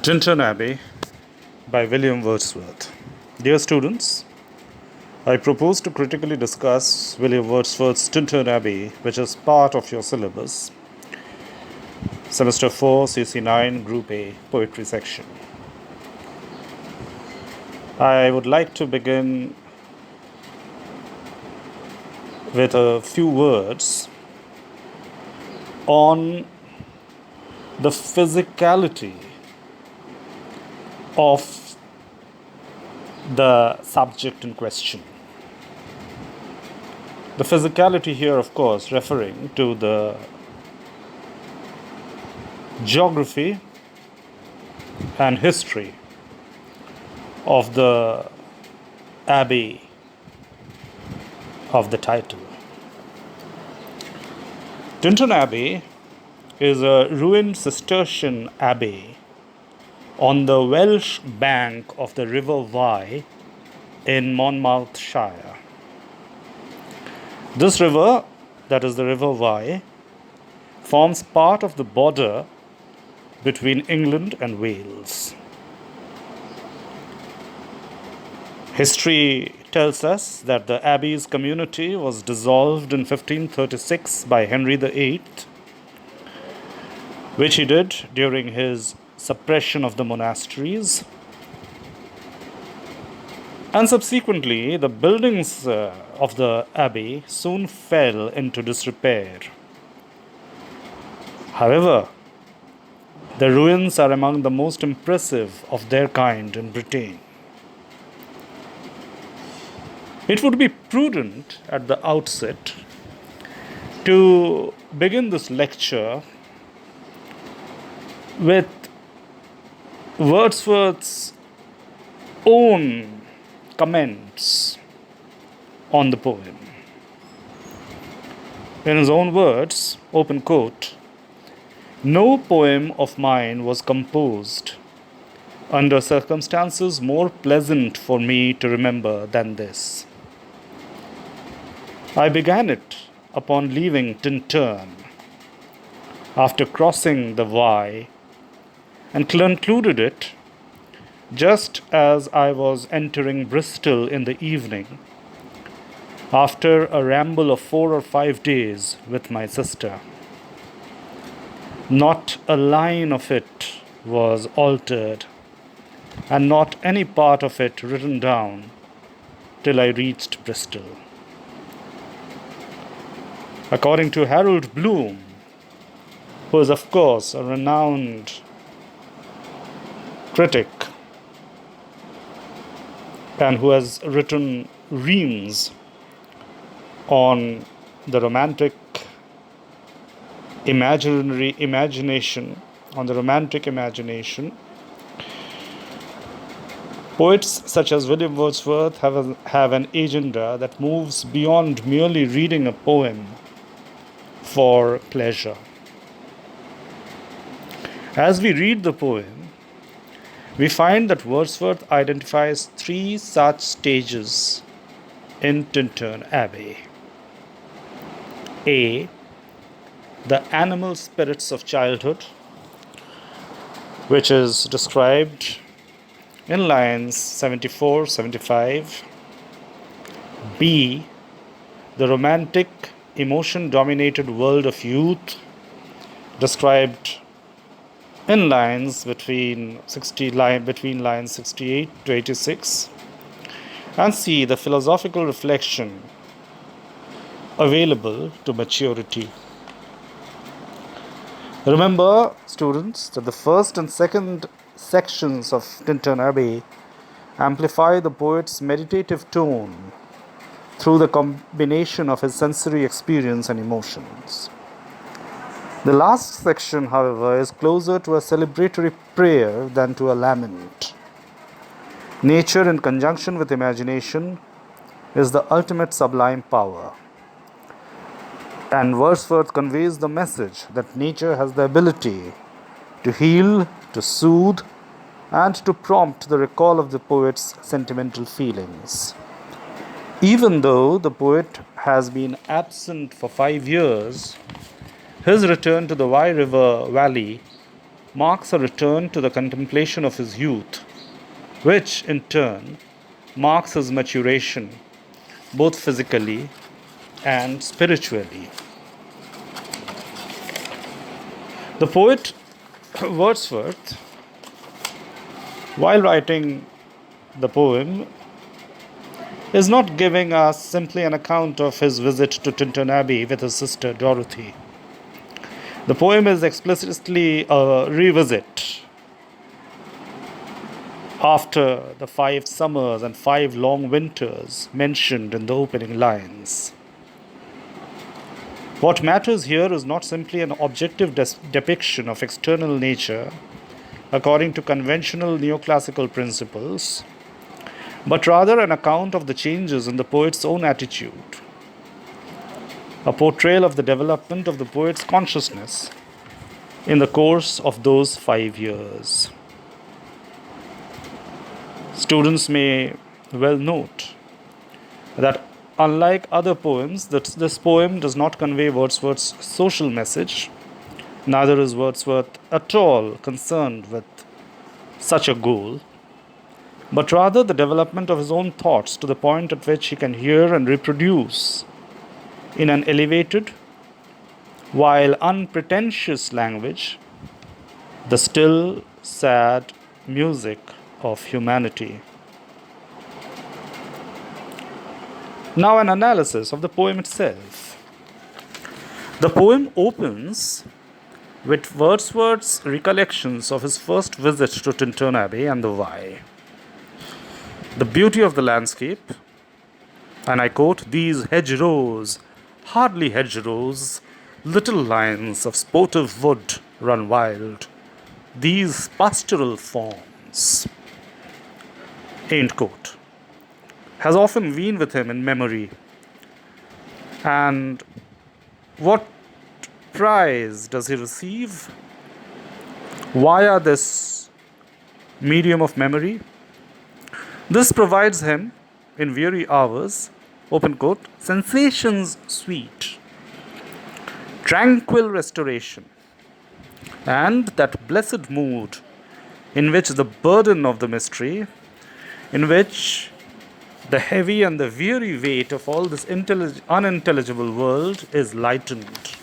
Tintern Abbey by William Wordsworth. Dear students, I propose to critically discuss William Wordsworth's Tintern Abbey, which is part of your syllabus, Semester 4, CC 9, Group A, Poetry section. I would like to begin with a few words on the physicality of the subject in question. The physicality here, of course, referring to the geography and history of the abbey of the title. Tintern Abbey is a ruined Cistercian abbey on the Welsh bank of the River Wye in Monmouthshire. This river, that is the River Wye, forms part of the border between England and Wales. History tells us that the abbey's community was dissolved in 1536 by Henry VIII, which he did during his suppression of the monasteries. And subsequently, the buildings of the abbey soon fell into disrepair. However, the ruins are among the most impressive of their kind in Britain. It would be prudent at the outset to begin this lecture with Wordsworth's own comments on the poem. In his own words, open quote, "No poem of mine was composed under circumstances more pleasant for me to remember than this. I began it upon leaving Tintern, after crossing the Wye, and concluded it just as I was entering Bristol in the evening, after a ramble of 4 or 5 days with my sister. Not a line of it was altered, and not any part of it written down till I reached Bristol." According to Harold Bloom, who is of course a renowned critic and who has written reams on the romantic imagination, poets such as William Wordsworth have an agenda that moves beyond merely reading a poem for pleasure. As we read the poem, we find that Wordsworth identifies 3 such stages in Tintern Abbey. A. The animal spirits of childhood, which is described in lines 74-75. B. The romantic, emotion-dominated world of youth, described in lines between lines 68 to 86. And C. The philosophical reflection available to maturity. Remember, students, that the first and second sections of Tintern Abbey amplify the poet's meditative tone through the combination of his sensory experience and emotions. The last section, however, is closer to a celebratory prayer than to a lament. Nature, in conjunction with imagination, is the ultimate sublime power. And Wordsworth conveys the message that nature has the ability to heal, to soothe, and to prompt the recall of the poet's sentimental feelings. Even though the poet has been absent for 5 years, his return to the Wye River Valley marks a return to the contemplation of his youth, which in turn marks his maturation, both physically and spiritually. The poet Wordsworth, while writing the poem, is not giving us simply an account of his visit to Tintern Abbey with his sister Dorothy. The poem is explicitly a revisit after the 5 summers and 5 long winters mentioned in the opening lines. What matters here is not simply an objective depiction of external nature according to conventional neoclassical principles, but rather an account of the changes in the poet's own attitude, a portrayal of the development of the poet's consciousness in the course of those 5 years. Students may well note that unlike other poems, this poem does not convey Wordsworth's social message. Neither is Wordsworth at all concerned with such a goal, but rather the development of his own thoughts to the point at which he can hear and reproduce in an elevated, while unpretentious language, the still, sad music of humanity. Now, an analysis of the poem itself. The poem opens with Wordsworth's recollections of his first visit to Tintern Abbey and the why. The beauty of the landscape, and I quote, "These hedgerows, hardly hedgerows, little lines of sportive wood run wild, these pastoral forms," end quote, has often been with him in memory. And what prize does he receive via this medium of memory? This provides him, in weary hours, open quote, sensations sweet, tranquil restoration, and that blessed mood in which the burden of the mystery, in which the heavy and the weary weight of all this unintelligible world is lightened.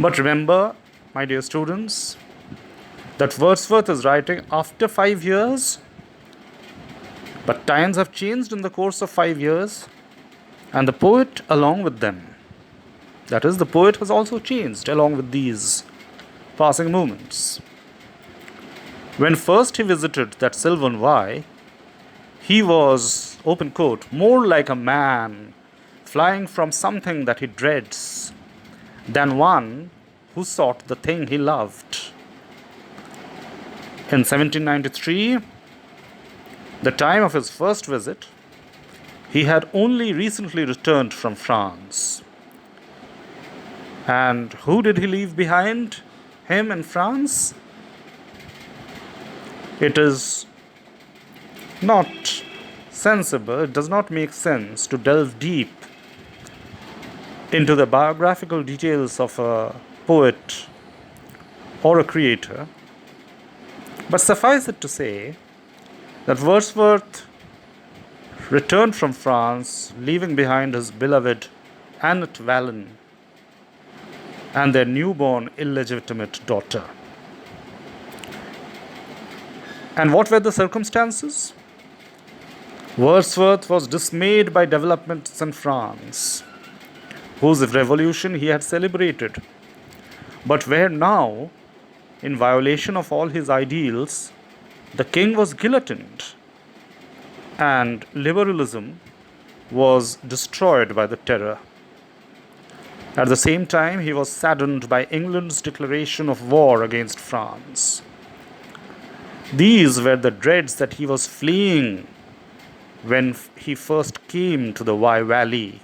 But remember, my dear students, that Wordsworth is writing after 5 years, but times have changed in the course of 5 years, and the poet along with them. That is, the poet has also changed along with these passing moments. When first he visited that sylvan Wye, he was, open quote, more like a man flying from something that he dreads than one who sought the thing he loved. In 1793, the time of his first visit, he had only recently returned from France. And who did he leave behind him in France? It is not sensible, it does not make sense to delve deep into the biographical details of a poet or a creator. But suffice it to say that Wordsworth returned from France, leaving behind his beloved Annette Vallon and their newborn illegitimate daughter. And what were the circumstances? Wordsworth was dismayed by developments in France, whose revolution he had celebrated, but where now, in violation of all his ideals, the king was guillotined and liberalism was destroyed by the terror. At the same time, he was saddened by England's declaration of war against France. These were the dreads that he was fleeing when he first came to the Wye Valley.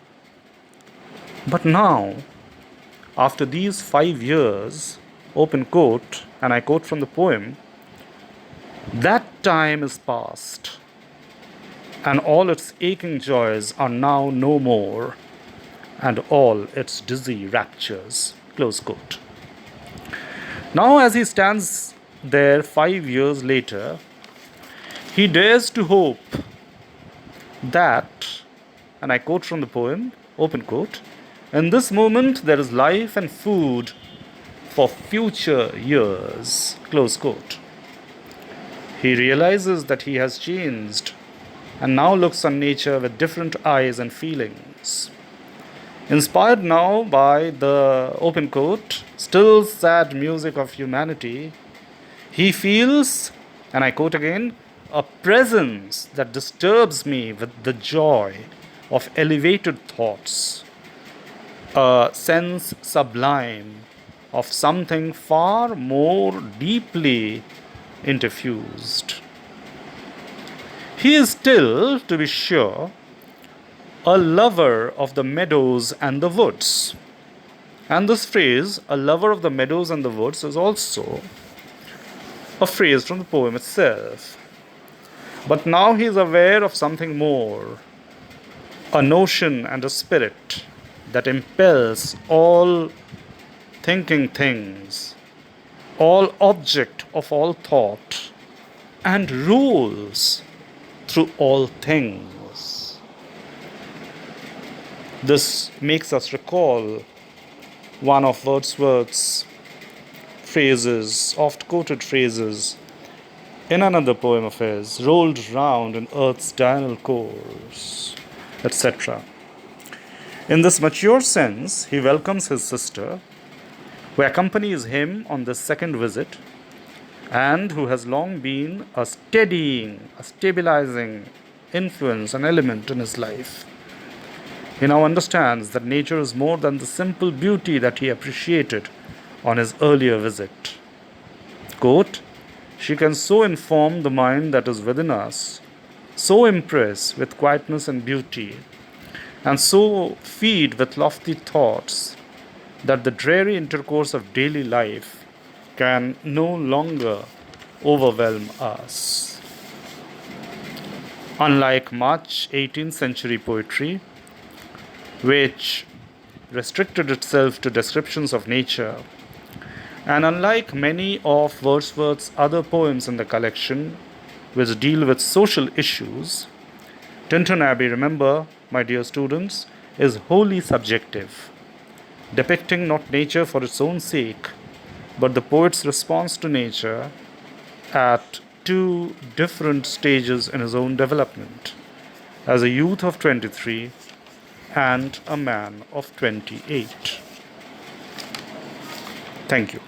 But now, after these 5 years, open quote, and I quote from the poem, that time is past, and all its aching joys are now no more, and all its dizzy raptures, close quote. Now, as he stands there 5 years later, he dares to hope that, and I quote from the poem, open quote, in this moment there is life and food for future years, close quote. He realizes that he has changed and now looks on nature with different eyes and feelings. Inspired now by the, open quote, still sad music of humanity, he feels, and I quote again, a presence that disturbs me with the joy of elevated thoughts, a sense sublime of something far more deeply interfused. He is still, to be sure, a lover of the meadows and the woods. And this phrase, a lover of the meadows and the woods, is also a phrase from the poem itself. But now he is aware of something more, a notion and a spirit that impels all thinking things, all object of all thought, and rules through all things. This makes us recall one of Wordsworth's phrases, oft quoted phrases, in another poem of his, rolled round in earth's diurnal course, etc. In this mature sense, he welcomes his sister, who accompanies him on this second visit, and who has long been a steadying, a stabilizing influence and element in his life. He now understands that nature is more than the simple beauty that he appreciated on his earlier visit. Quote, she can so inform the mind that is within us, so impress with quietness and beauty, and so feed with lofty thoughts, that the dreary intercourse of daily life can no longer overwhelm us. Unlike much 18th century poetry, which restricted itself to descriptions of nature, and unlike many of Wordsworth's other poems in the collection, which deal with social issues, Tintern Abbey, remember, my dear students, is wholly subjective, depicting not nature for its own sake, but the poet's response to nature at two different stages in his own development, as a youth of 23 and a man of 28. Thank you.